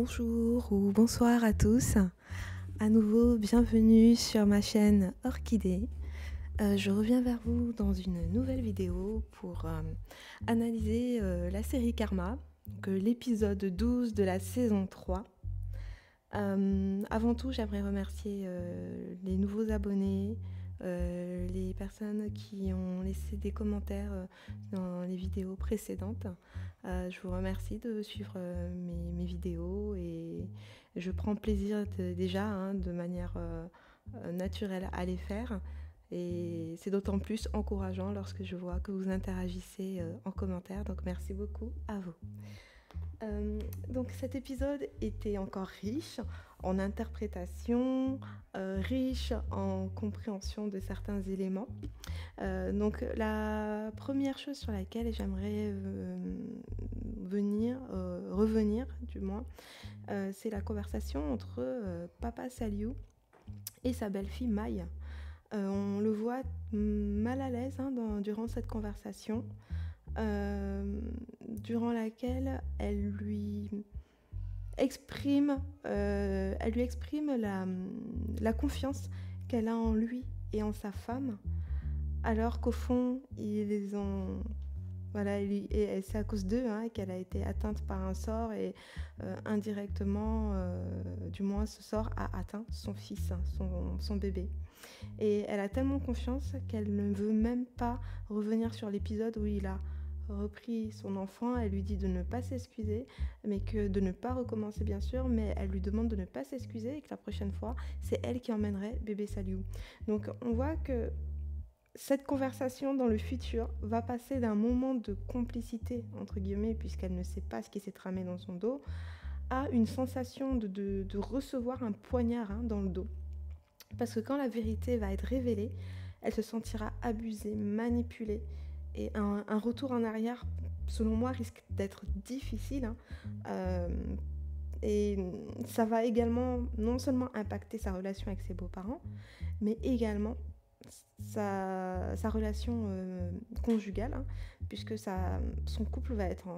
Bonjour ou bonsoir à tous. À nouveau, bienvenue sur ma chaîne Orchidée. Je reviens vers vous dans une nouvelle vidéo pour analyser la série Karma, donc l'épisode 12 de la saison 3. Avant tout, j'aimerais remercier les nouveaux abonnés, les personnes qui ont laissé des commentaires dans les vidéos précédentes. Je vous remercie de suivre mes vidéos et je prends plaisir déjà de manière naturelle à les faire. Et c'est d'autant plus encourageant lorsque je vois que vous interagissez en commentaire. Donc merci beaucoup à vous. Donc cet épisode était encore riche en interprétation, riche en compréhension de certains éléments. Donc la première chose sur laquelle j'aimerais revenir du moins, c'est la conversation entre Papa Saliou et sa belle-fille Maï. On le voit mal à l'aise durant cette conversation. Durant laquelle elle lui exprime la confiance qu'elle a en lui et en sa femme, alors qu'au fond, c'est à cause d'eux qu'elle a été atteinte par un sort et indirectement, du moins ce sort a atteint son fils, son bébé. Et elle a tellement confiance qu'elle ne veut même pas revenir sur l'épisode où il a repris son enfant. Elle lui dit de ne pas s'excuser, mais que de ne pas recommencer bien sûr, mais elle lui demande de ne pas s'excuser et que la prochaine fois, c'est elle qui emmènerait bébé Saliou. Donc on voit que cette conversation dans le futur va passer d'un moment de complicité, entre guillemets, puisqu'elle ne sait pas ce qui s'est tramé dans son dos, à une sensation de recevoir un poignard dans le dos. Parce que quand la vérité va être révélée, elle se sentira abusée, manipulée. Et un retour en arrière, selon moi, risque d'être difficile. Et ça va également non seulement impacter sa relation avec ses beaux-parents, mais également sa relation conjugale, puisque son couple va être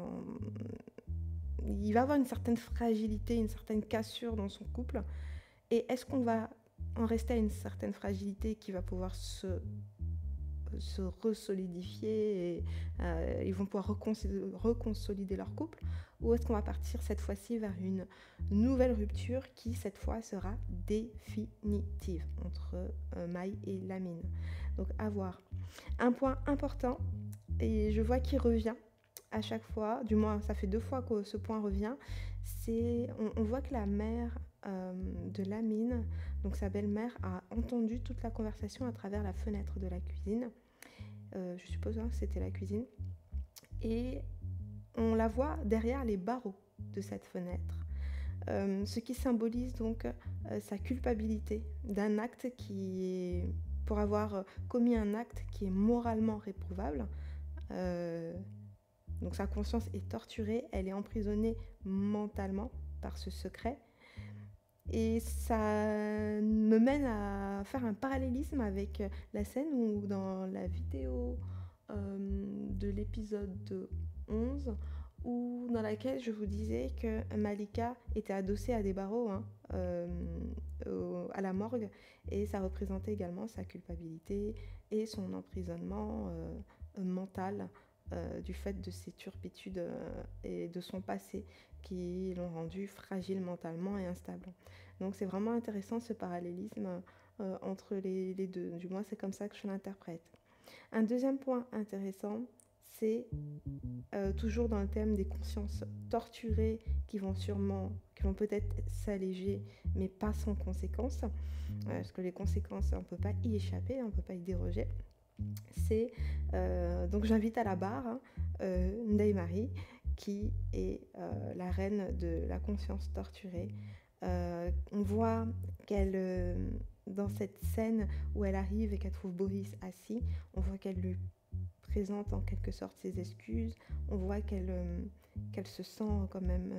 il va avoir une certaine fragilité, une certaine cassure dans son couple. Et est-ce qu'on va en rester à une certaine fragilité qui va pouvoir se resolidifier et ils vont pouvoir reconsolider leur couple, ou est-ce qu'on va partir cette fois-ci vers une nouvelle rupture qui cette fois sera définitive entre Maï et Lamine. Donc à voir. Un point important, et je vois qu'il revient à chaque fois, du moins ça fait 2 fois que ce point revient, c'est on voit que la mère de Lamine, donc sa belle-mère, a entendu toute la conversation à travers la fenêtre de la cuisine. Je suppose que c'était la cuisine. Et on la voit derrière les barreaux de cette fenêtre. Ce qui symbolise donc sa culpabilité d'un acte pour avoir commis un acte qui est moralement réprouvable. Donc sa conscience est torturée, elle est emprisonnée mentalement par ce secret. Et ça me mène à faire un parallélisme avec la scène où dans la vidéo de l'épisode 11, dans laquelle je vous disais que Malika était adossée à des barreaux à la morgue, et ça représentait également sa culpabilité et son emprisonnement mental du fait de ses turpitudes et de son passé qui l'ont rendu fragile mentalement et instable. Donc c'est vraiment intéressant ce parallélisme entre les deux, du moins c'est comme ça que je l'interprète. Un deuxième point intéressant, c'est toujours dans le thème des consciences torturées qui vont peut-être s'alléger, mais pas sans conséquences, parce que les conséquences, on ne peut pas y échapper, on ne peut pas y déroger. C'est donc j'invite à la barre Ndeye Marie, qui est la reine de la conscience torturée. On voit qu'elle, dans cette scène où elle arrive et qu'elle trouve Boris assis, on voit qu'elle lui présente en quelque sorte ses excuses. On voit qu'elle se sent quand même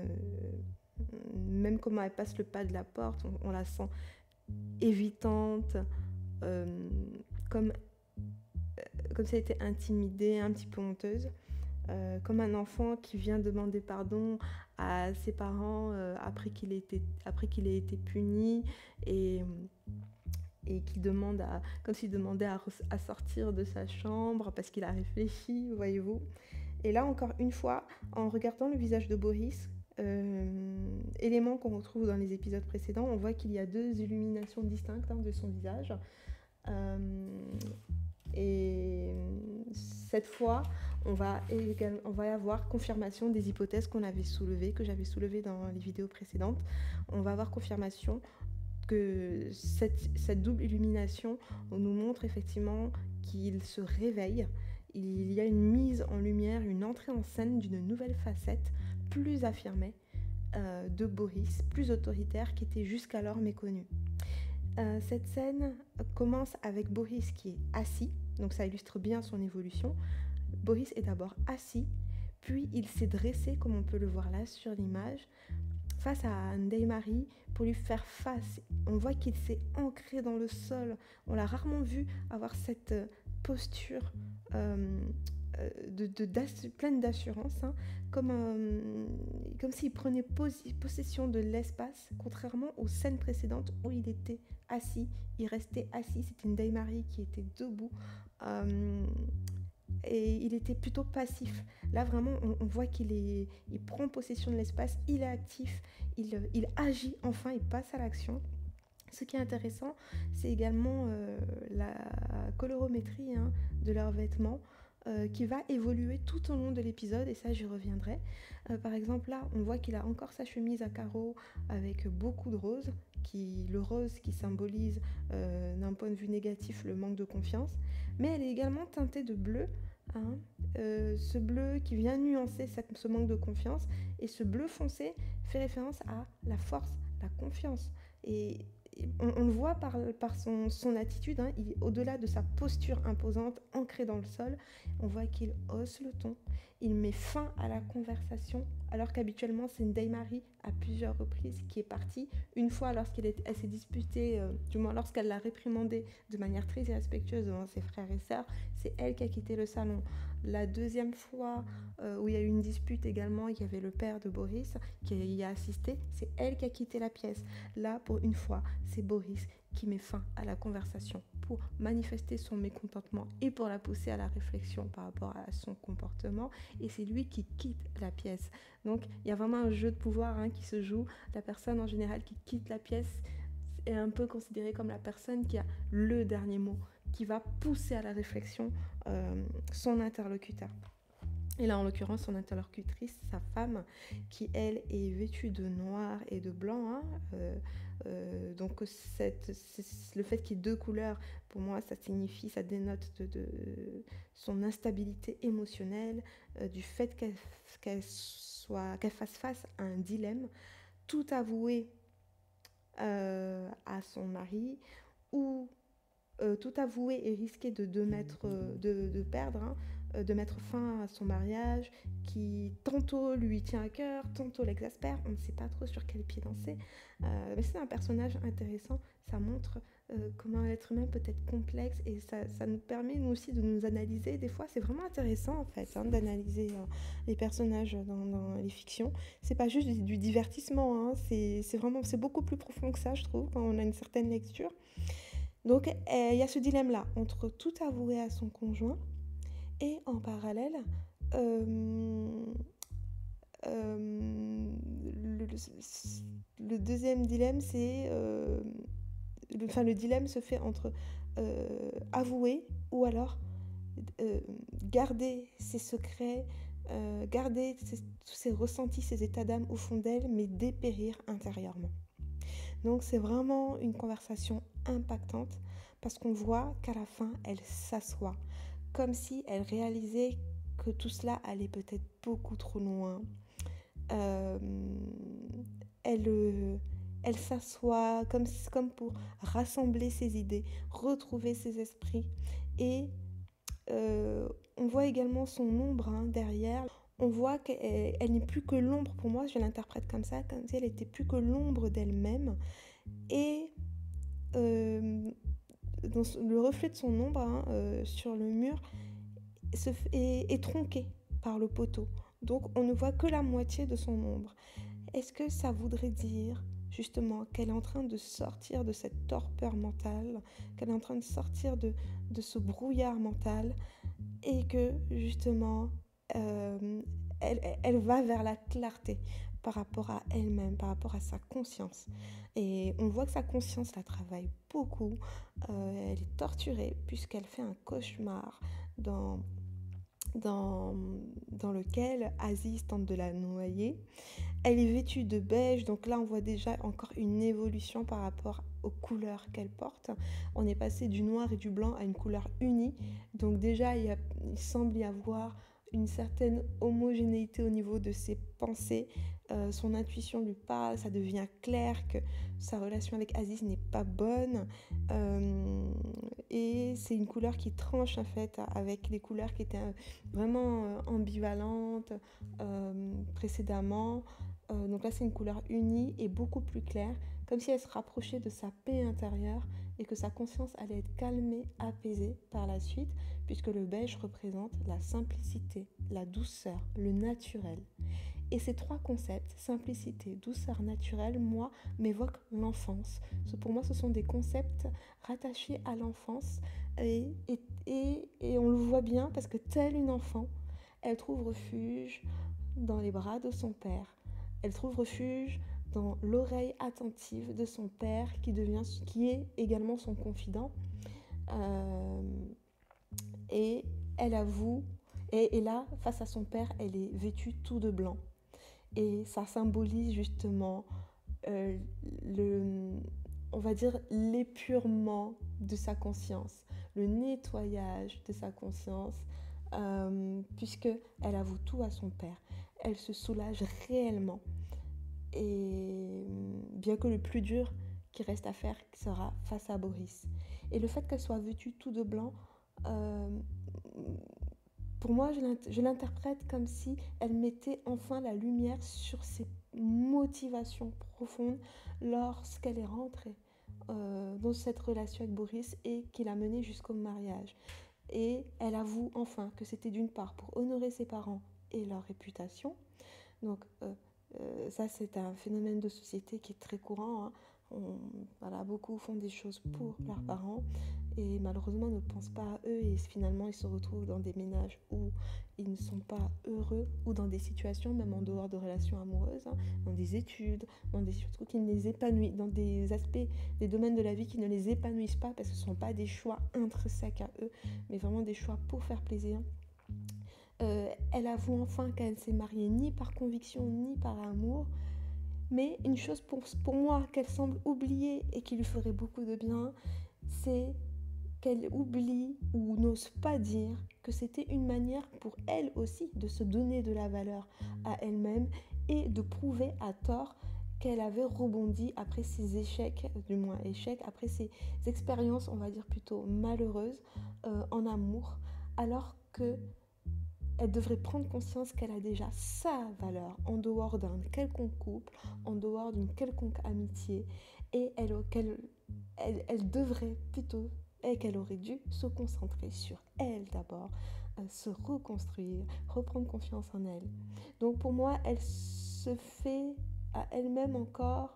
comment elle passe le pas de la porte, on la sent évitante, comme si elle était intimidée, un petit peu honteuse. comme un enfant qui vient demander pardon à ses parents après qu'il ait été puni et, et qui demande comme s'il demandait à sortir de sa chambre parce qu'il a réfléchi, voyez-vous. Et là, encore une fois, en regardant le visage de Boris, élément qu'on retrouve dans les épisodes précédents, on voit qu'il y a 2 illuminations distinctes de son visage. Et cette fois, on va avoir confirmation des hypothèses que j'avais soulevées dans les vidéos précédentes. On va avoir confirmation que cette double illumination nous montre effectivement qu'il se réveille. Il y a une mise en lumière, une entrée en scène d'une nouvelle facette plus affirmée de Boris, plus autoritaire, qui était jusqu'alors méconnue. Cette scène commence avec Boris qui est assis, donc ça illustre bien son évolution. Boris est d'abord assis, puis il s'est dressé, comme on peut le voir là sur l'image, face à Ndeye-Marie pour lui faire face. On voit qu'il s'est ancré dans le sol. On l'a rarement vu avoir cette posture pleine d'assurance, comme s'il prenait possession de l'espace, contrairement aux scènes précédentes où il était assis, il restait assis. C'était une Ndeye-Marie qui était debout et il était plutôt passif. Là vraiment on voit il prend possession de l'espace, il est actif, il agit, enfin il passe à l'action. Ce qui est intéressant, c'est également la colorométrie de leurs vêtements qui va évoluer tout au long de l'épisode, et ça j'y reviendrai. Par exemple là, on voit qu'il a encore sa chemise à carreaux avec beaucoup de rose, le rose qui symbolise d'un point de vue négatif le manque de confiance, mais elle est également teintée de bleu, ce bleu qui vient nuancer ce manque de confiance, et ce bleu foncé fait référence à la force, la confiance. Et on le voit par son attitude, au-delà de sa posture imposante, ancrée dans le sol, on voit qu'il hausse le ton, il met fin à la conversation, alors qu'habituellement c'est Ndeye-Marie à plusieurs reprises qui est partie. Une fois lorsqu'elle s'est disputée, du moins lorsqu'elle l'a réprimandé de manière très irrespectueuse devant ses frères et sœurs, c'est elle qui a quitté le salon. La deuxième fois où il y a eu une dispute également, il y avait le père de Boris qui y a assisté, c'est elle qui a quitté la pièce. Là, pour une fois, c'est Boris qui met fin à la conversation pour manifester son mécontentement et pour la pousser à la réflexion par rapport à son comportement, et c'est lui qui quitte la pièce. Donc il y a vraiment un jeu de pouvoir qui se joue. La personne en général qui quitte la pièce est un peu considérée comme la personne qui a le dernier mot, qui va pousser à la réflexion son interlocuteur. Et là, en l'occurrence, son interlocutrice, sa femme, qui, elle, est vêtue de noir et de blanc. Donc, le fait qu'il y ait 2 couleurs, pour moi, ça dénote de son instabilité émotionnelle, du fait qu'elle fasse face à un dilemme, tout avouer à son mari, ou tout avouer et risquer de perdre, de mettre fin à son mariage, qui tantôt lui tient à cœur, tantôt l'exaspère, on ne sait pas trop sur quel pied danser. Mais c'est un personnage intéressant, ça montre comment l'être humain peut être complexe, et ça nous permet nous aussi de nous analyser. Des fois c'est vraiment intéressant en fait d'analyser les personnages dans les fictions. C'est pas juste du divertissement, c'est beaucoup plus profond que ça, je trouve, quand on a une certaine lecture. Donc il y a ce dilemme-là entre tout avouer à son conjoint, et en parallèle le deuxième dilemme, c'est le dilemme se fait entre avouer ou alors garder ses secrets, garder tous ses ressentis, ses états d'âme au fond d'elle, mais dépérir intérieurement. Donc c'est vraiment une conversation impactante, parce qu'on voit qu'à la fin, elle s'assoit, comme si elle réalisait que tout cela allait peut-être beaucoup trop loin. Elle s'assoit comme pour rassembler ses idées, retrouver ses esprits, et on voit également son ombre derrière. On voit qu'elle n'est plus que l'ombre, pour moi je l'interprète comme ça, comme si elle n'était plus que l'ombre d'elle-même, et le reflet de son ombre sur le mur est tronqué, par le poteau. Donc on ne voit que la moitié de son ombre. Est-ce que ça voudrait dire justement qu'elle est en train de sortir de cette torpeur mentale, qu'elle est en train de sortir de ce brouillard mental et que justement elle va vers la clarté par rapport à elle-même, par rapport à sa conscience. Et on voit que sa conscience la travaille beaucoup. Elle est torturée puisqu'elle fait un cauchemar dans, dans lequel Aziz tente de la noyer. Elle est vêtue de beige, donc là on voit déjà encore une évolution par rapport aux couleurs qu'elle porte. On est passé du noir et du blanc à une couleur unie, donc déjà il semble y avoir une certaine homogénéité au niveau de ses pensées. Son intuition lui parle, ça devient clair que sa relation avec Aziz n'est pas bonne. Et c'est une couleur qui tranche en fait avec les couleurs qui étaient vraiment ambivalentes précédemment. Donc là c'est une couleur unie et beaucoup plus claire, comme si elle se rapprochait de sa paix intérieure et que sa conscience allait être calmée, apaisée par la suite, puisque le beige représente la simplicité, la douceur, le naturel. Et ces trois concepts, simplicité, douceur, naturel, moi, m'évoquent l'enfance. Pour moi, ce sont des concepts rattachés à l'enfance et on le voit bien parce que telle une enfant, elle trouve refuge dans les bras de son père. Elle trouve refuge dans l'oreille attentive de son père qui est également son confident. Et elle avoue, et là, face à son père, elle est vêtue tout de blanc. Et ça symbolise justement on va dire, l'épurement de sa conscience, le nettoyage de sa conscience, puisqu'elle avoue tout à son père. Elle se soulage réellement. Et bien que le plus dur qui reste à faire sera face à Boris. Et le fait qu'elle soit vêtue tout de blanc, pour moi, je l'interprète comme si elle mettait enfin la lumière sur ses motivations profondes lorsqu'elle est rentrée dans cette relation avec Boris et qui l'a menée jusqu'au mariage. Et elle avoue enfin que c'était d'une part pour honorer ses parents et leur réputation. Donc ça, c'est un phénomène de société qui est très courant. Beaucoup font des choses pour leurs parents et malheureusement ne pensent pas à eux et finalement ils se retrouvent dans des ménages où ils ne sont pas heureux ou dans des situations même en dehors de relations amoureuses, dans des études, dans des trucs qui ne les épanouissent, dans des aspects, des domaines de la vie qui ne les épanouissent pas parce que ce ne sont pas des choix intrinsèques à eux mais vraiment des choix pour faire plaisir. Elle avoue enfin qu'elle ne s'est mariée ni par conviction ni par amour. Mais une chose pour moi qu'elle semble oublier et qui lui ferait beaucoup de bien, c'est qu'elle oublie ou n'ose pas dire que c'était une manière pour elle aussi de se donner de la valeur à elle-même et de prouver à tort qu'elle avait rebondi après ses échecs, du moins échecs, après ses expériences, on va dire plutôt malheureuses en amour, alors que elle devrait prendre conscience qu'elle a déjà sa valeur en dehors d'un quelconque couple, en dehors d'une quelconque amitié, et elle devrait plutôt, et qu'elle aurait dû se concentrer sur elle d'abord, se reconstruire, reprendre confiance en elle. Donc pour moi, elle se fait à elle-même encore,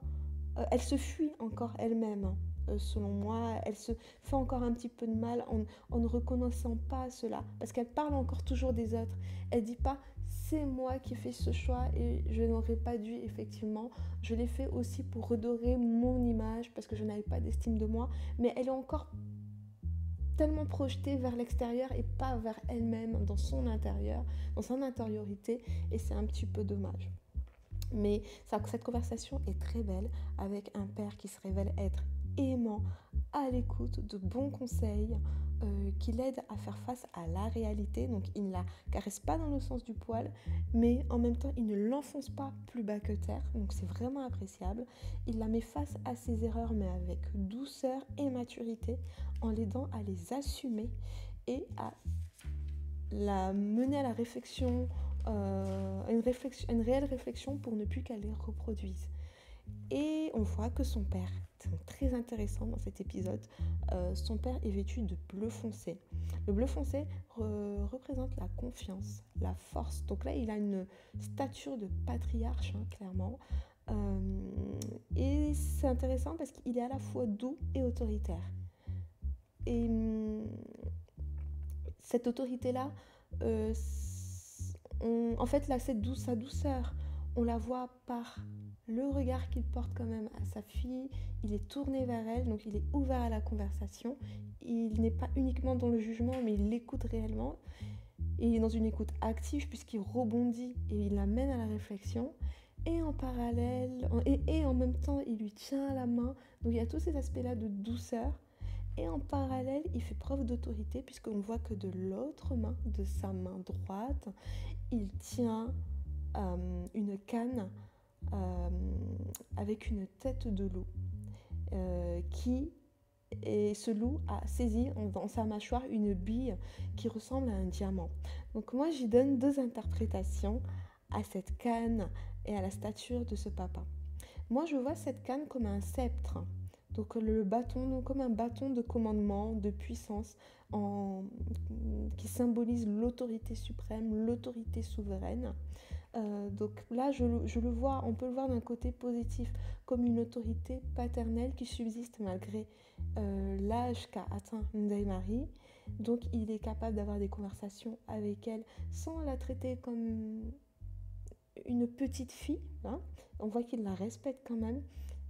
elle se fuit encore elle-même. Selon moi, elle se fait encore un petit peu de mal en ne reconnaissant pas cela, parce qu'elle parle encore toujours des autres. Elle dit pas c'est moi qui ai fait ce choix et je n'aurais pas dû, effectivement. Je l'ai fait aussi pour redorer mon image parce que je n'avais pas d'estime de moi, mais elle est encore tellement projetée vers l'extérieur et pas vers elle-même, dans son intérieur, dans son intériorité, et c'est un petit peu dommage. Mais cette conversation est très belle avec un père qui se révèle être aimant, à l'écoute, de bons conseils qui l'aident à faire face à la réalité. Donc il ne la caresse pas dans le sens du poil, mais en même temps il ne l'enfonce pas plus bas que terre. Donc c'est vraiment appréciable. Il la met face à ses erreurs mais avec douceur et maturité, en l'aidant à les assumer et à la mener à la réflexion, une réelle réflexion pour ne plus qu'elle les reproduise. Et on voit que son père, c'est très intéressant dans cet épisode, son père est vêtu de bleu foncé. Le bleu foncé représente la confiance, la force. Donc là, il a une stature de patriarche, hein, clairement. Et c'est intéressant parce qu'il est à la fois doux et autoritaire. Et cette autorité-là, en fait, là, sa douceur, on la voit par le regard qu'il porte quand même à sa fille. Il est tourné vers elle, donc il est ouvert à la conversation. Il n'est pas uniquement dans le jugement, mais il l'écoute réellement. Et il est dans une écoute active puisqu'il rebondit et il l'amène à la réflexion. Et en parallèle, et en même temps, il lui tient à la main. Donc il y a tous ces aspects-là de douceur. Et en parallèle, il fait preuve d'autorité puisqu'on voit que de l'autre main, de sa main droite, il tient une canne avec une tête de loup et ce loup a saisi dans sa mâchoire une bille qui ressemble à un diamant. Donc moi, j'y donne deux interprétations à cette canne et à la stature de ce papa. Moi, je vois cette canne comme un sceptre, donc le bâton, donc comme un bâton de commandement, de puissance, qui symbolise l'autorité suprême, l'autorité souveraine. Donc là, je le vois, on peut le voir d'un côté positif, comme une autorité paternelle qui subsiste malgré l'âge qu'a atteint Ndaye-Marie. Donc il est capable d'avoir des conversations avec elle sans la traiter comme une petite fille, hein. On voit qu'il la respecte quand même.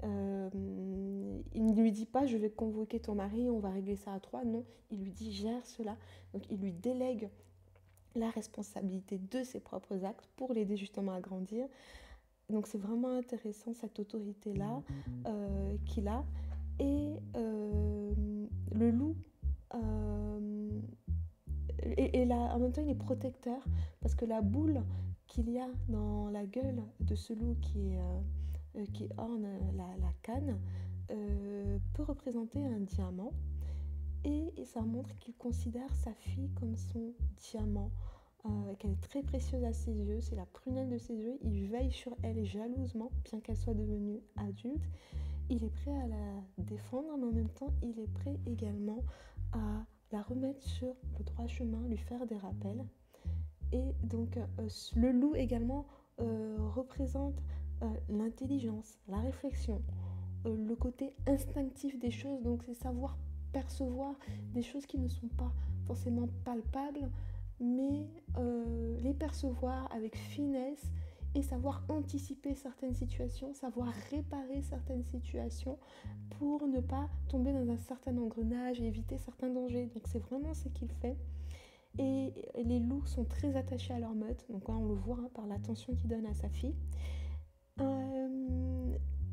Il ne lui dit pas je vais convoquer ton mari, on va régler ça à trois. Non, il lui dit gère cela. Donc il lui délègue la responsabilité de ses propres actes pour l'aider justement à grandir. Donc c'est vraiment intéressant cette autorité-là qu'il a. Et le loup, et là, en même temps il est protecteur parce que la boule qu'il y a dans la gueule de ce loup qui orne la canne peut représenter un diamant. Et ça montre qu'il considère sa fille comme son diamant, qu'elle est très précieuse à ses yeux, c'est la prunelle de ses yeux, il veille sur elle jalousement, bien qu'elle soit devenue adulte. Il est prêt à la défendre, mais en même temps, il est prêt également à la remettre sur le droit chemin, lui faire des rappels. Et donc, le loup également représente l'intelligence, la réflexion, le côté instinctif des choses, donc c'est savoir percevoir des choses qui ne sont pas forcément palpables, mais les percevoir avec finesse et savoir anticiper certaines situations, savoir réparer certaines situations pour ne pas tomber dans un certain engrenage et éviter certains dangers. Donc c'est vraiment ce qu'il fait. Et les loups sont très attachés à leur meute, donc là on le voit hein, par l'attention qu'il donne à sa fille.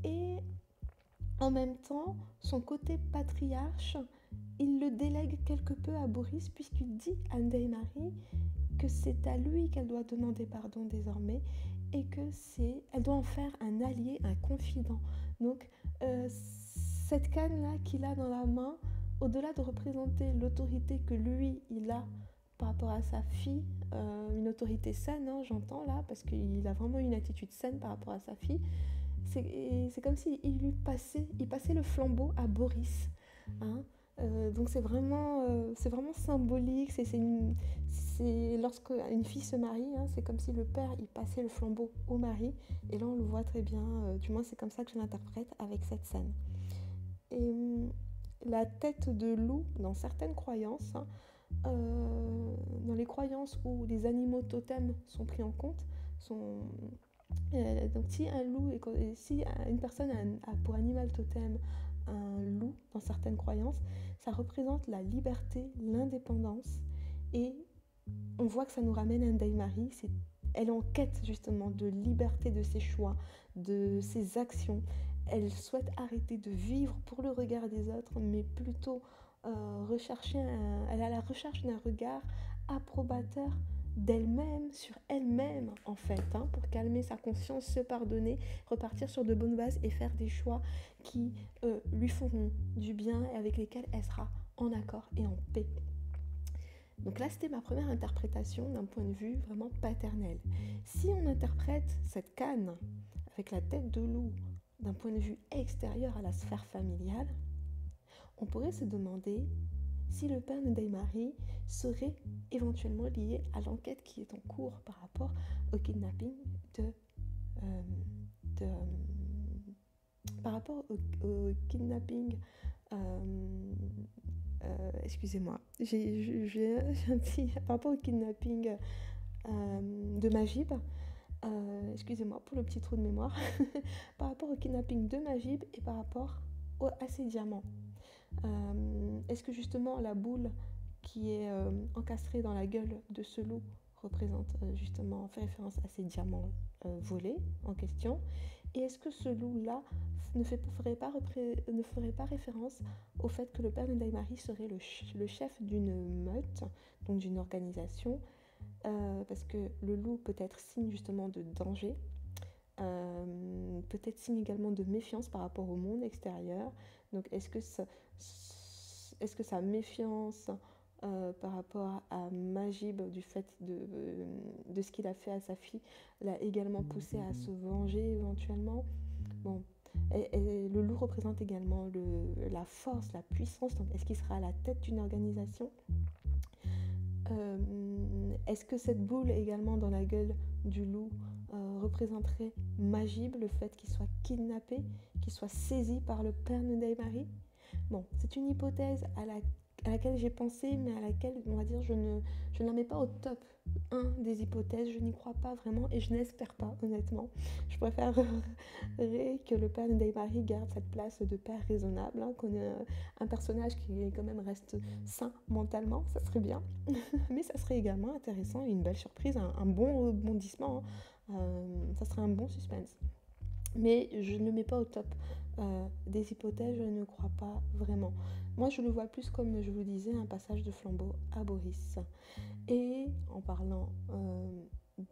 Et en même temps, son côté patriarche, il le délègue quelque peu à Boris puisqu'il dit à Ndaye-Marie que c'est à lui qu'elle doit demander pardon désormais et que elle doit en faire un allié, un confident. Donc cette canne-là qu'il a dans la main, au-delà de représenter l'autorité que lui, il a par rapport à sa fille, une autorité saine, hein, j'entends là, parce qu'il a vraiment une attitude saine par rapport à sa fille, c'est comme s'il il passait le flambeau à Boris. Hein. Donc c'est vraiment symbolique. C'est lorsque une fille se marie, hein, c'est comme si le père il passait le flambeau au mari. Et là on le voit très bien. Du moins c'est comme ça que je l'interprète avec cette scène. Et la tête de loup, dans certaines croyances, hein, dans les croyances où les animaux totems sont pris en compte, donc si un loup, si une personne a pour animal totem un loup dans certaines croyances, ça représente la liberté, l'indépendance, et on voit que ça nous ramène à Ndaye-Marie. Elle est en quête justement de liberté de ses choix, de ses actions. Elle souhaite arrêter de vivre pour le regard des autres, mais plutôt elle est à la recherche d'un regard approbateur d'elle-même, sur elle-même en fait, hein, pour calmer sa conscience, se pardonner, repartir sur de bonnes bases et faire des choix qui lui feront du bien et avec lesquels elle sera en accord et en paix. Donc là, c'était ma première interprétation d'un point de vue vraiment paternel. Si on interprète cette canne avec la tête de loup d'un point de vue extérieur à la sphère familiale, on pourrait se demander si le père Ndayemari serait éventuellement lié à l'enquête qui est en cours par rapport au kidnapping par rapport au kidnapping excusez-moi, j'ai un petit par rapport au kidnapping de Majib. Excusez-moi pour le petit trou de mémoire. Par rapport au kidnapping de Majib et par rapport à ses diamants. Est-ce que justement la boule qui est encastrée dans la gueule de ce loup représente justement, fait référence à ces diamants volés en question? Et est-ce que ce loup-là ne ferait pas référence au fait que le père Ndayemari serait le chef d'une meute, donc d'une organisation, parce que le loup peut être signe justement de danger, peut-être signe également de méfiance par rapport au monde extérieur. Donc est-ce que sa méfiance par rapport à Majib du fait de ce qu'il a fait à sa fille l'a également poussé à se venger éventuellement? Bon, et le loup représente également la force, la puissance. Donc est-ce qu'il sera à la tête d'une organisation? Est-ce que cette boule également dans la gueule du loup représenterait Majib, le fait qu'il soit kidnappé, qu'il soit saisi par le père Ndayemari? Bon, c'est une hypothèse à laquelle j'ai pensé, mais à laquelle, on va dire, je ne la mets pas au top 1 des hypothèses. Je n'y crois pas vraiment et je n'espère pas, honnêtement. Je préférerais que le père Ndayemari garde cette place de père raisonnable, hein, qu'on ait un personnage qui quand même reste sain mentalement, ça serait bien. Mais ça serait également intéressant et une belle surprise, un bon rebondissement. Ça serait un bon suspense. Mais je ne le mets pas au top des hypothèses, je ne crois pas vraiment. Moi, je le vois plus comme, je vous disais, un passage de flambeau à Boris. Et en parlant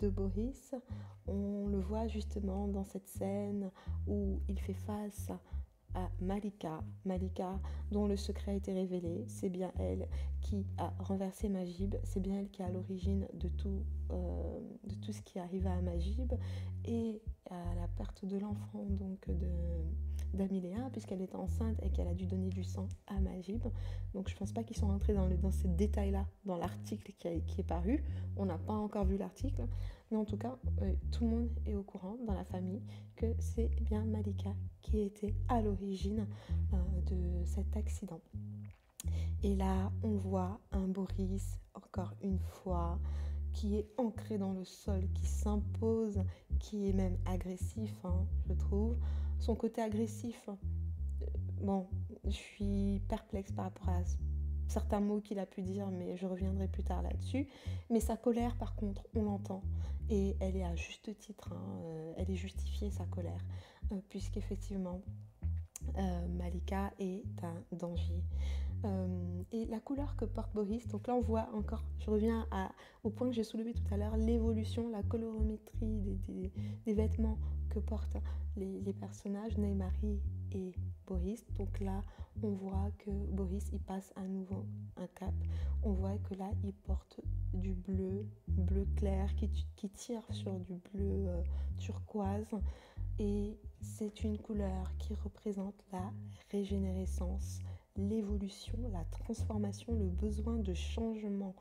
de Boris, on le voit justement dans cette scène où il fait face à Malika, dont le secret a été révélé. C'est bien elle qui a renversé Majib, c'est bien elle qui est à l'origine de tout ce qui arriva à Majib et à la perte de l'enfant donc d'Amiléa, puisqu'elle était enceinte et qu'elle a dû donner du sang à Majib. Donc je ne pense pas qu'ils sont rentrés dans ces détails-là dans l'article qui est paru. On n'a pas encore vu l'article, mais en tout cas, tout le monde est au courant dans la famille que c'est bien Malika qui était à l'origine de cet accident. Et là, on voit un Boris, encore une fois, qui est ancré dans le sol, qui s'impose, qui est même agressif, hein, je trouve. Son côté agressif, bon, je suis perplexe par rapport à certains mots qu'il a pu dire, mais je reviendrai plus tard là-dessus. Mais sa colère, par contre, on l'entend. Et elle est à juste titre, hein, elle est justifiée, sa colère, puisqu'effectivement, Malika est un danger. Et la couleur que porte Boris, donc là on voit encore, je reviens au point que j'ai soulevé tout à l'heure, l'évolution, la colorométrie des vêtements que portent les personnages, Ndayemari et Boris. Donc là on voit que Boris il passe à nouveau un cap, on voit que là il porte du bleu clair qui tire sur du bleu turquoise, et c'est une couleur qui représente la régénérescence, l'évolution, la transformation, le besoin de changement.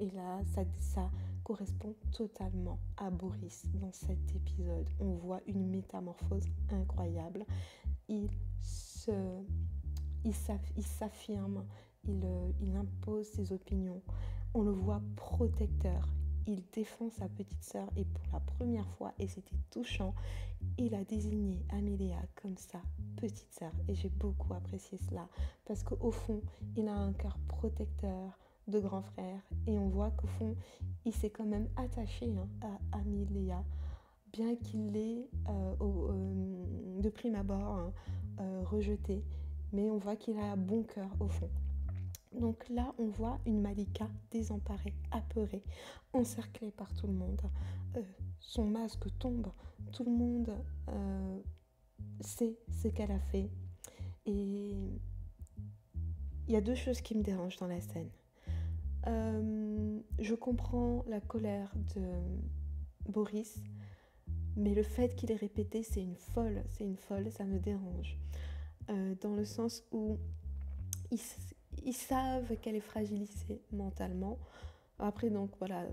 Et là, ça correspond totalement à Boris dans cet épisode. On voit une métamorphose incroyable. Il s'affirme, il impose ses opinions. On le voit protecteur. Il défend sa petite sœur et pour la première fois, et c'était touchant, il a désigné Amiléa comme sa petite sœur. Et j'ai beaucoup apprécié cela parce qu'au fond, il a un cœur protecteur de grand frère et on voit qu'au fond, il s'est quand même attaché à Amiléa, bien qu'il l'ait de prime abord rejeté. Mais on voit qu'il a un bon cœur au fond. Donc là, on voit une Malika désemparée, apeurée, encerclée par tout le monde. Son masque tombe, tout le monde sait ce qu'elle a fait. Et il y a deux choses qui me dérangent dans la scène. Je comprends la colère de Boris, Mais le fait qu'il ait répété, c'est une folle, ça me dérange. Dans le sens où ils savent qu'elle est fragilisée mentalement. Après, donc voilà,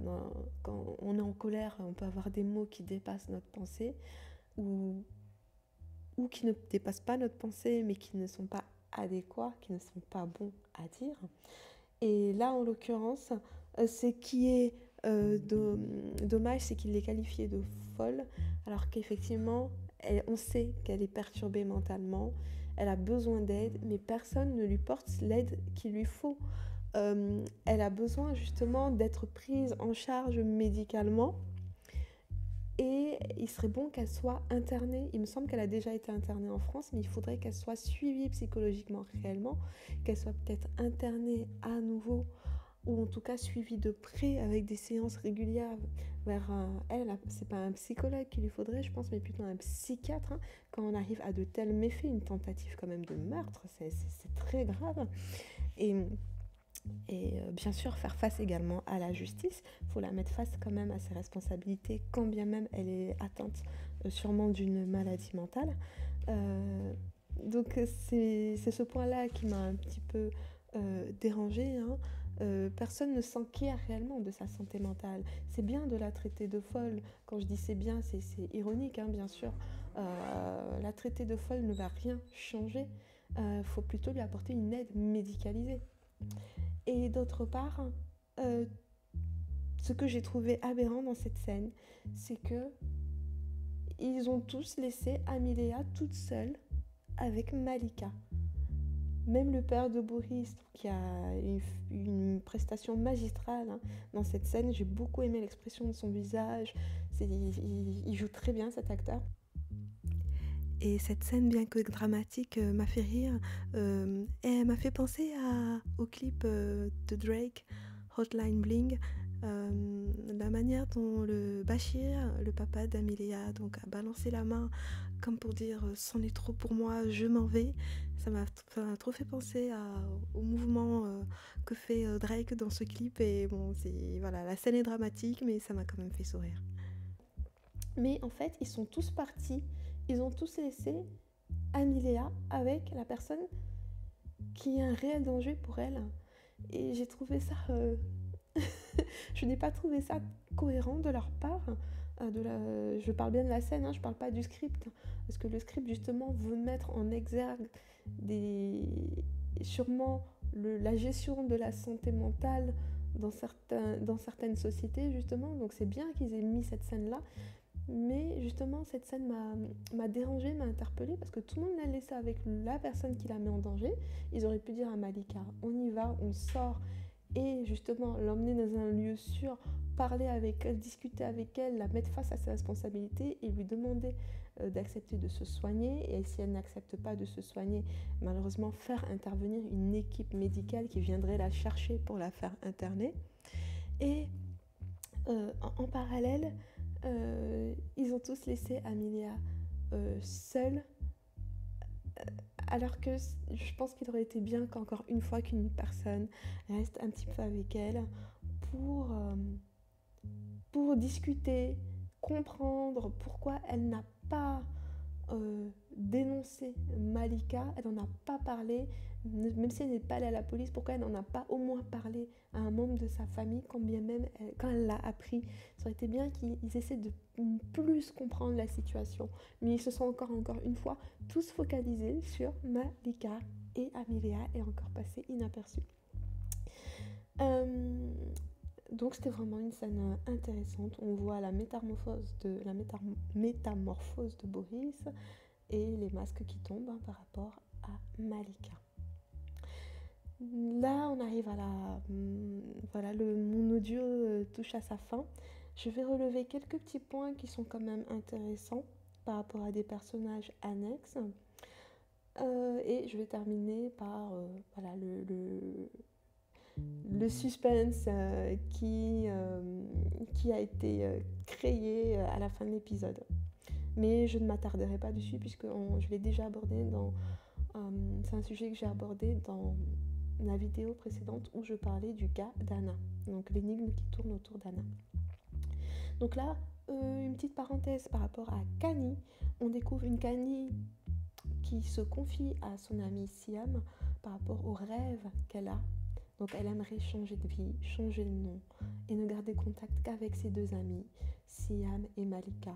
quand on est en colère, on peut avoir des mots qui dépassent notre pensée ou qui ne dépassent pas notre pensée, mais qui ne sont pas adéquats, qui ne sont pas bons à dire. Et là, en l'occurrence, ce qui est dommage, c'est qu'il les qualifié de folle, alors qu'effectivement, on sait qu'elle est perturbée mentalement, elle a besoin d'aide, mais personne ne lui porte l'aide qu'il lui faut. Elle a besoin justement d'être prise en charge médicalement et il serait bon qu'elle soit internée. Il me semble qu'elle a déjà été internée en France, mais il faudrait qu'elle soit suivie psychologiquement réellement, qu'elle soit peut-être internée à nouveau ou en tout cas suivie de près avec des séances régulières vers c'est pas un psychologue qu'il lui faudrait, je pense, mais plutôt un psychiatre, hein, quand on arrive à de tels méfaits, une tentative quand même de meurtre, c'est très grave. Et bien sûr, faire face également à la justice. Il faut la mettre face quand même à ses responsabilités, quand bien même elle est atteinte sûrement d'une maladie mentale. Donc c'est ce point-là qui m'a un petit peu dérangée. Hein. Personne ne s'enquiert réellement de sa santé mentale. C'est bien de la traiter de folle. Quand je dis c'est bien, c'est ironique, hein, bien sûr. La traiter de folle ne va rien changer. Faut plutôt lui apporter une aide médicalisée. Et d'autre part, ce que j'ai trouvé aberrant dans cette scène, c'est que ils ont tous laissé Amelia toute seule avec Malika. Même le père de Boris, qui a une prestation magistrale, hein, dans cette scène, j'ai beaucoup aimé l'expression de son visage. Il joue très bien, cet acteur. Et cette scène, bien que dramatique, m'a fait rire. Et elle m'a fait penser au clip de Drake, Hotline Bling. La manière dont le Bashir, le papa d'Amelia, donc, a balancé la main comme pour dire « c'en est trop pour moi, je m'en vais ». Ça m'a trop fait penser au mouvement que fait Drake dans ce clip. Et bon, voilà, la scène est dramatique, mais ça m'a quand même fait sourire. Mais en fait, ils sont tous partis. Ils ont tous laissé Amelia avec la personne qui est un réel danger pour elle. Et j'ai trouvé ça... je n'ai pas trouvé ça cohérent de leur part. Je parle bien de la scène, hein, je parle pas du script. Parce que le script, justement, veut mettre en exergue sûrement la gestion de la santé mentale dans certaines sociétés, justement. Donc c'est bien qu'ils aient mis cette scène-là. Mais justement, cette scène m'a dérangée, m'a interpellée, parce que tout le monde l'a laissé avec la personne qui la met en danger. Ils auraient pu dire à Malika, on y va, on sort, et justement l'emmener dans un lieu sûr, parler avec elle, discuter avec elle, la mettre face à ses responsabilités et lui demander d'accepter de se soigner. Et si elle n'accepte pas de se soigner, malheureusement faire intervenir une équipe médicale qui viendrait la chercher pour la faire interner. Et en parallèle, ils ont tous laissé Amelia seule, alors que je pense qu'il aurait été bien qu'encore une fois qu'une personne reste un petit peu avec elle pour discuter, comprendre pourquoi elle n'a pas dénoncé Malika, elle n'en a pas parlé, même si elle n'est pas allée à la police, pourquoi elle n'en a pas au moins parlé à un membre de sa famille, quand bien même quand elle l'a appris. Ça aurait été bien qu'ils essaient de plus comprendre la situation, mais ils se sont encore une fois tous focalisés sur Malika, et Amelia est encore passée inaperçue. Donc c'était vraiment une scène intéressante. On voit la métamorphose de Boris et les masques qui tombent, hein, par rapport à Malika. Là, on arrive à mon audio touche à sa fin. Je vais relever quelques petits points qui sont quand même intéressants par rapport à des personnages annexes. Et je vais terminer par le suspense qui a été créé à la fin de l'épisode. Mais je ne m'attarderai pas dessus puisque je l'ai déjà abordé c'est un sujet que j'ai abordé dans la vidéo précédente où je parlais du cas d'Anna, donc l'énigme qui tourne autour d'Anna. Donc là, une petite parenthèse par rapport à Kani. On découvre une Kani qui se confie à son amie Siam par rapport aux rêves qu'elle a. Donc elle aimerait changer de vie, changer de nom et ne garder contact qu'avec ses deux amies, Siam et Malika.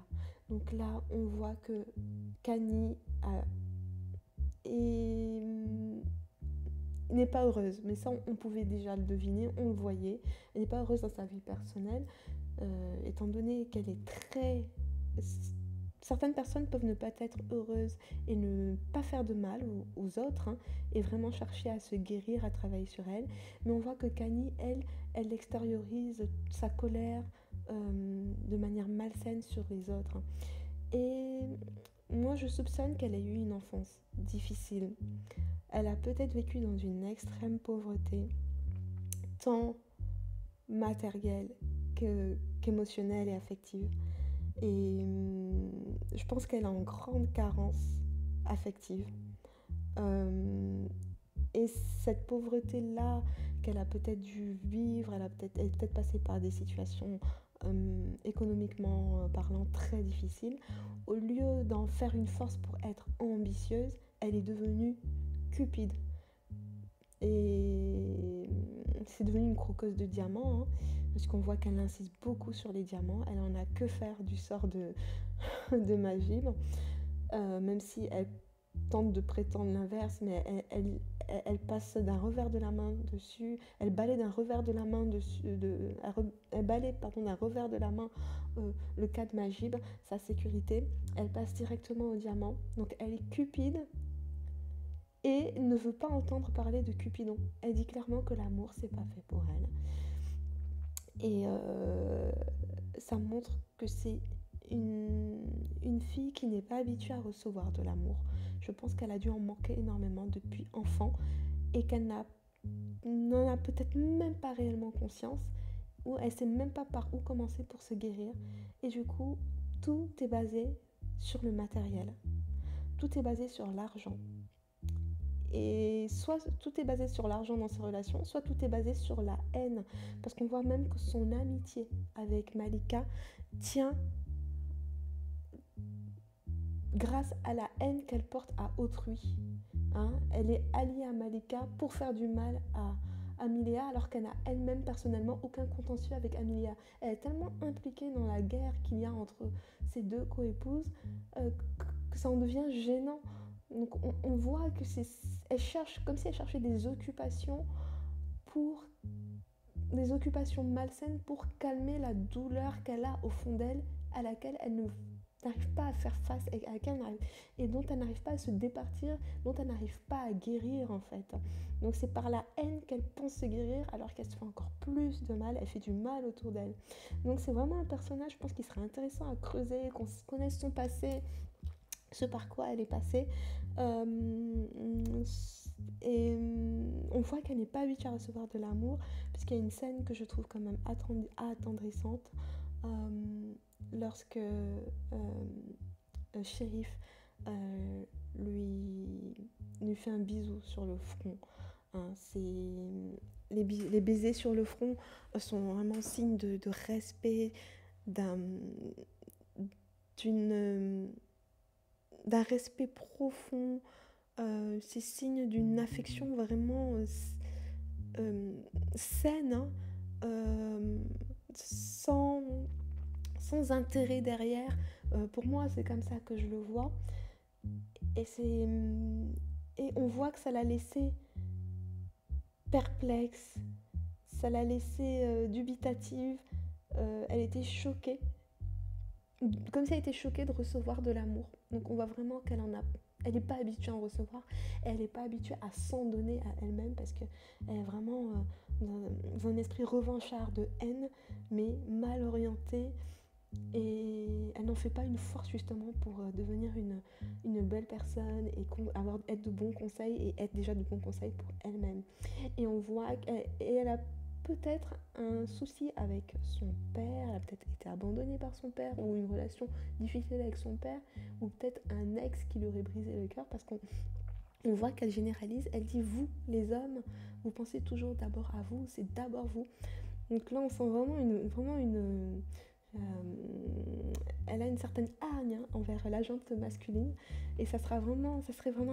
Donc là, on voit que Kani n'est pas heureuse, mais ça on pouvait déjà le deviner, on le voyait. Elle n'est pas heureuse dans sa vie personnelle, étant donné qu'elle est très... Certaines personnes peuvent ne pas être heureuses et ne pas faire de mal aux autres, hein, et vraiment chercher à se guérir, à travailler sur elle. Mais on voit que Kani, elle extériorise sa colère de manière malsaine sur les autres. Et moi, je soupçonne qu'elle ait eu une enfance difficile. Elle a peut-être vécu dans une extrême pauvreté, tant matérielle qu'émotionnelle et affective. Et je pense qu'elle est en grande carence affective. Et cette pauvreté-là qu'elle a peut-être dû vivre, elle est peut-être passée par des situations économiquement parlant très difficiles. Au lieu d'en faire une force pour être ambitieuse, elle est devenue cupide. Et c'est devenu une croqueuse de diamants, hein, parce qu'on voit qu'elle insiste beaucoup sur les diamants. Elle en a que faire du sort de Majib, même si elle tente de prétendre l'inverse, mais elle passe d'un revers de la main dessus, elle balaye d'un revers de la main elle balaye d'un revers de la main le cas de Majib, sa sécurité. Elle passe directement au diamant. Donc elle est cupide et ne veut pas entendre parler de Cupidon. Elle dit clairement que l'amour, c'est pas fait pour elle. Et ça montre que c'est une fille qui n'est pas habituée à recevoir de l'amour. Je pense qu'elle a dû en manquer énormément depuis enfant et qu'elle n'en a peut-être même pas réellement conscience, ou elle sait même pas par où commencer pour se guérir. Et du coup, tout est basé sur le matériel. Tout est basé sur l'argent. Et soit tout est basé sur l'argent dans ses relations, soit tout est basé sur la haine. Parce qu'on voit même que son amitié avec Malika tient grâce à la haine qu'elle porte à autrui. Hein, elle est alliée à Malika pour faire du mal à Amelia, alors qu'elle n'a elle-même personnellement aucun contentieux avec Amelia. Elle est tellement impliquée dans la guerre qu'il y a entre ces deux coépouses que ça en devient gênant. Donc on voit que elle cherche, comme si elle cherchait des occupations malsaines pour calmer la douleur qu'elle a au fond d'elle, à laquelle elle n'arrive pas à faire face et dont elle n'arrive pas à se départir, dont elle n'arrive pas à guérir en fait. Donc c'est par la haine qu'elle pense se guérir, alors qu'elle se fait encore plus de mal, elle fait du mal autour d'elle. Donc c'est vraiment un personnage, je pense, qui serait intéressant à creuser, qu'on connaisse son passé, ce par quoi elle est passée. Et on voit qu'elle n'est pas habituée à recevoir de l'amour, puisqu'il y a une scène que je trouve quand même attendrissante lorsque Shérif lui fait un bisou sur le front. Hein, les baisers sur le front sont vraiment signe de respect, d'un respect profond. C'est signe d'une affection vraiment saine, hein, sans intérêt derrière. Pour moi, c'est comme ça que je le vois. Et on voit que ça l'a laissée perplexe, ça l'a laissée dubitative. Elle était choquée, comme si elle était choquée de recevoir de l'amour. Donc on voit vraiment elle n'est pas habituée à en recevoir, et elle n'est pas habituée à s'en donner à elle-même, parce qu'elle est vraiment dans un esprit revanchard de haine, mais mal orienté, et elle n'en fait pas une force justement pour devenir une belle personne et être de bons conseils et être déjà de bons conseils pour elle-même. Et on voit qu'elle a peut-être un souci avec son père, elle a peut-être été abandonnée par son père, ou une relation difficile avec son père, ou peut-être un ex qui lui aurait brisé le cœur, parce qu'on voit qu'elle généralise, elle dit vous, les hommes, vous pensez toujours d'abord à vous, c'est d'abord vous. Donc là on sent vraiment elle a une certaine hargne envers la jante masculine et ça serait vraiment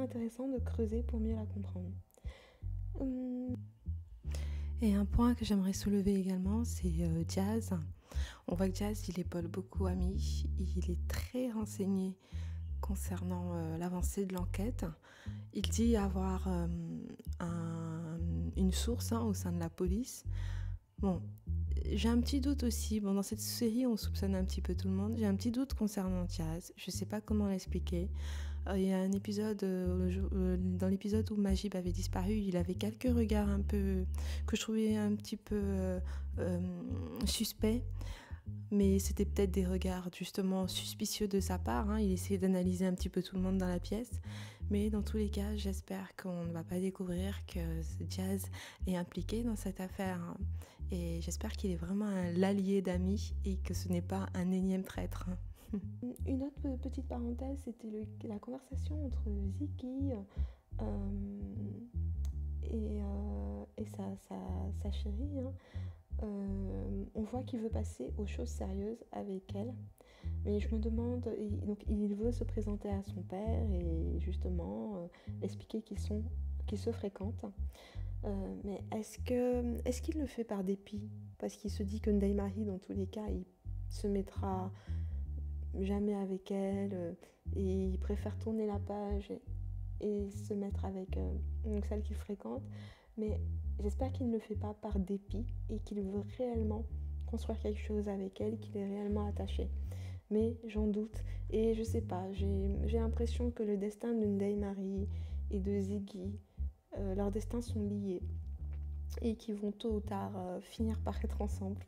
intéressant de creuser pour mieux la comprendre. Et un point que j'aimerais soulever également, c'est Jazz. On voit que Jazz, il épaule beaucoup Amy, il est très renseigné concernant l'avancée de l'enquête. Il dit avoir une source au sein de la police. Bon, j'ai un petit doute aussi. Bon, dans cette série, on soupçonne un petit peu tout le monde. J'ai un petit doute concernant Jazz. Je sais pas comment l'expliquer. Il y a un épisode, dans l'épisode où Majib avait disparu, il avait quelques regards un peu que je trouvais un petit peu suspects. Mais c'était peut-être des regards justement suspicieux de sa part. Il essayait d'analyser un petit peu tout le monde dans la pièce. Mais dans tous les cas, j'espère qu'on ne va pas découvrir que Jazz est impliqué dans cette affaire. Et j'espère qu'il est vraiment l'allié d'Amy et que ce n'est pas un énième traître. Une autre petite parenthèse, c'était la conversation entre Ziggy et sa chérie. On voit qu'il veut passer aux choses sérieuses avec elle. Mais je me demande, donc il veut se présenter à son père et justement expliquer qu'ils se fréquentent. Mais est-ce qu'il le fait par dépit? Parce qu'il se dit que Ndeye Marie, dans tous les cas, il se mettra jamais avec elle et il préfère tourner la page et se mettre avec celle qu'il fréquente. Mais j'espère qu'il ne le fait pas par dépit et qu'il veut réellement construire quelque chose avec elle, qu'il est réellement attaché. Mais j'en doute et je sais pas, j'ai l'impression que le destin de Ndeye Marie et de Ziggy, leurs destins sont liés et qu'ils vont tôt ou tard finir par être ensemble.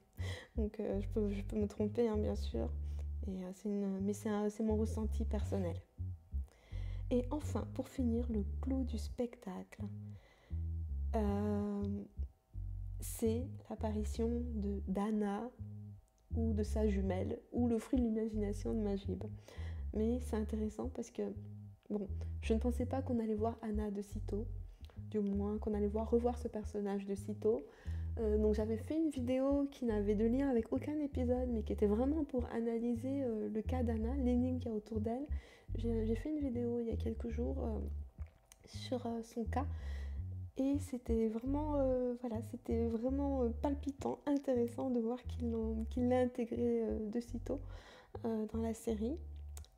Donc je peux me tromper bien sûr, et c'est mon ressenti personnel. Et enfin, pour finir, le clou du spectacle, c'est l'apparition d'Anna ou de sa jumelle, ou le fruit de l'imagination de Majib. Mais c'est intéressant parce que, bon, je ne pensais pas qu'on allait voir Anna de sitôt, du moins qu'on allait revoir ce personnage de sitôt. Donc j'avais fait une vidéo qui n'avait de lien avec aucun épisode, mais qui était vraiment pour analyser le cas d'Anna, l'énigme qu'il y a autour d'elle. J'ai fait une vidéo il y a quelques jours sur son cas, et c'était vraiment, palpitant, intéressant de voir qu'il l'a intégré de sitôt dans la série.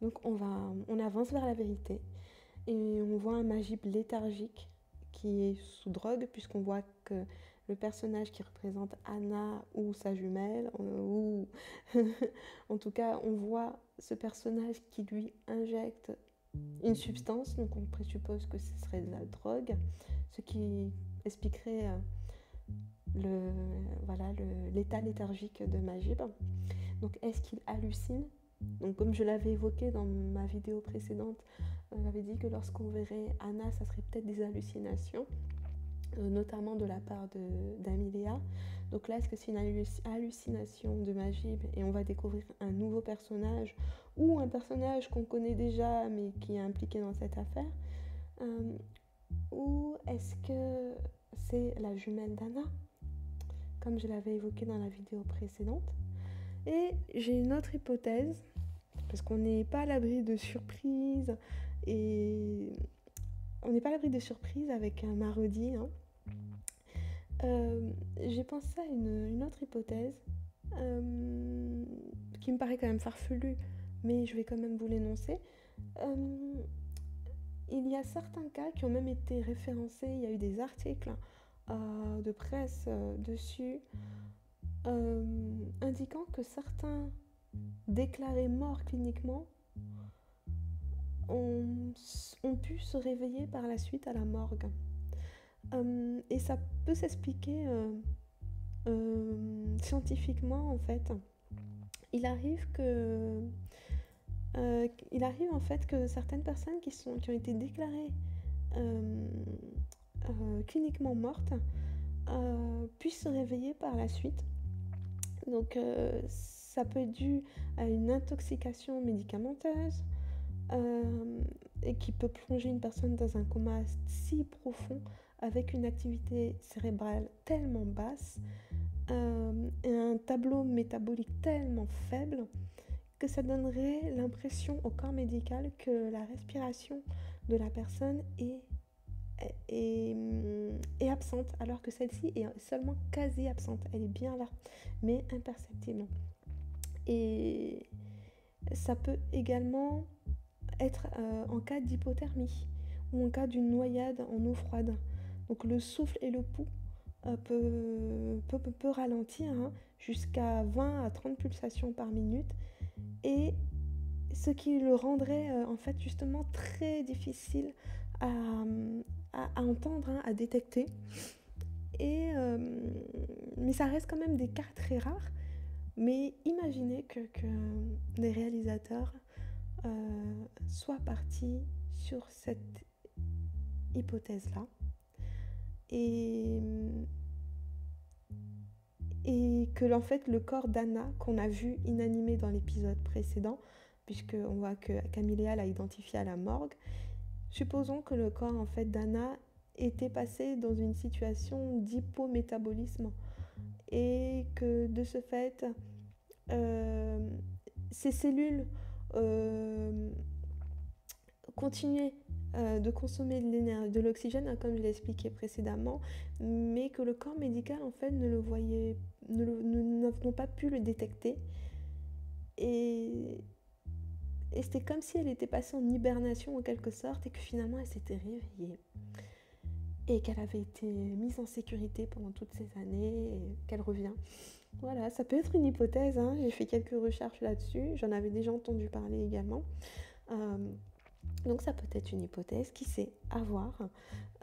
Donc on avance vers la vérité et on voit un Majib léthargique qui est sous drogue, puisqu'on voit que le personnage qui représente Anna ou sa jumelle, ou en tout cas on voit ce personnage qui lui injecte une substance, donc on présuppose que ce serait de la drogue, ce qui expliquerait l'état léthargique de Majib. Donc est-ce qu'il hallucine? Donc comme je l'avais évoqué dans ma vidéo précédente, j'avais dit que lorsqu'on verrait Anna, ça serait peut-être des hallucinations, notamment de la part d'Amelia. Donc là, est-ce que c'est une hallucination de Majib et on va découvrir un nouveau personnage, ou un personnage qu'on connaît déjà mais qui est impliqué dans cette affaire, ou est-ce que c'est la jumelle d'Anna, comme je l'avais évoqué dans la vidéo précédente? Et j'ai une autre hypothèse, parce qu'on n'est pas à l'abri de surprises, et on n'est pas à l'abri de surprises avec un Marodi. J'ai pensé à une autre hypothèse qui me paraît quand même farfelue, mais je vais quand même vous l'énoncer. Il y a certains cas qui ont même été référencés, il y a eu des articles de presse dessus, indiquant que certains déclarés morts cliniquement ont pu se réveiller par la suite à la morgue. Et ça peut s'expliquer scientifiquement en fait. Il arrive en fait que certaines personnes qui ont été déclarées cliniquement mortes puissent se réveiller par la suite. Donc ça peut être dû à une intoxication médicamenteuse et qui peut plonger une personne dans un coma si profond avec une activité cérébrale tellement basse et un tableau métabolique tellement faible que ça donnerait l'impression au corps médical que la respiration de la personne est absente, alors que celle-ci est seulement quasi absente. Elle est bien là, mais imperceptible. Et ça peut également être en cas d'hypothermie ou en cas d'une noyade en eau froide. Donc le souffle et le pouls peut ralentir jusqu'à 20 à 30 pulsations par minute, et ce qui le rendrait en fait justement très difficile à entendre, à détecter. Mais ça reste quand même des cas très rares. Mais imaginez que les réalisateurs soient partis sur cette hypothèse-là et que en fait le corps d'Anna qu'on a vu inanimé dans l'épisode précédent, puisqu'on voit que Camilla l'a identifié à la morgue, supposons que le corps en fait d'Anna était passé dans une situation d'hypométabolisme et que de ce fait ces cellules continuaient de consommer de l'oxygène, comme je l'ai expliqué précédemment, mais que le corps médical en fait ne le voyait, n'ont pas pu le détecter, et c'était comme si elle était passée en hibernation en quelque sorte, et que finalement elle s'était réveillée et qu'elle avait été mise en sécurité pendant toutes ces années et qu'elle revient. Voilà, ça peut être une hypothèse, j'ai fait quelques recherches là-dessus, j'en avais déjà entendu parler également. Donc ça peut être une hypothèse, qui sait, à voir.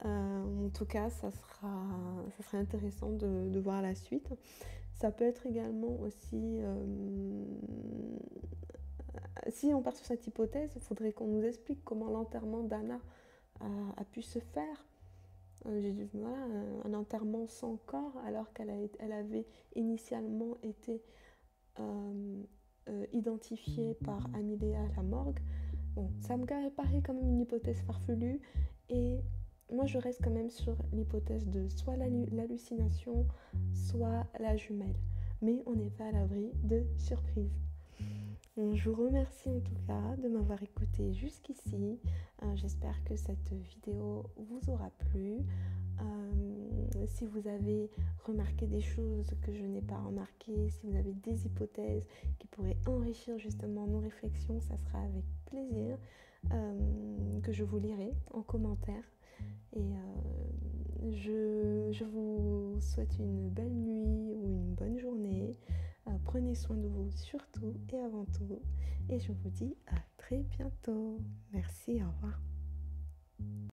En tout cas, ça serait intéressant de voir la suite. Ça peut être également aussi... si on part sur cette hypothèse, il faudrait qu'on nous explique comment l'enterrement d'Anna a pu se faire. Voilà, un enterrement sans corps, alors qu'elle avait initialement été identifiée par Amélie à la morgue. Bon, ça me paraît quand même une hypothèse farfelue, et moi je reste quand même sur l'hypothèse de soit l'hallucination, soit la jumelle. Mais on n'est pas à l'abri de surprises. Bon, je vous remercie en tout cas de m'avoir écouté jusqu'ici. J'espère que cette vidéo vous aura plu. Si vous avez remarqué des choses que je n'ai pas remarquées, si vous avez des hypothèses qui pourraient enrichir justement nos réflexions, ça sera avec plaisir que je vous lirai en commentaire. Et je vous souhaite une belle nuit ou une bonne journée. Prenez soin de vous surtout et avant tout. Et je vous dis à très bientôt. Merci, au revoir.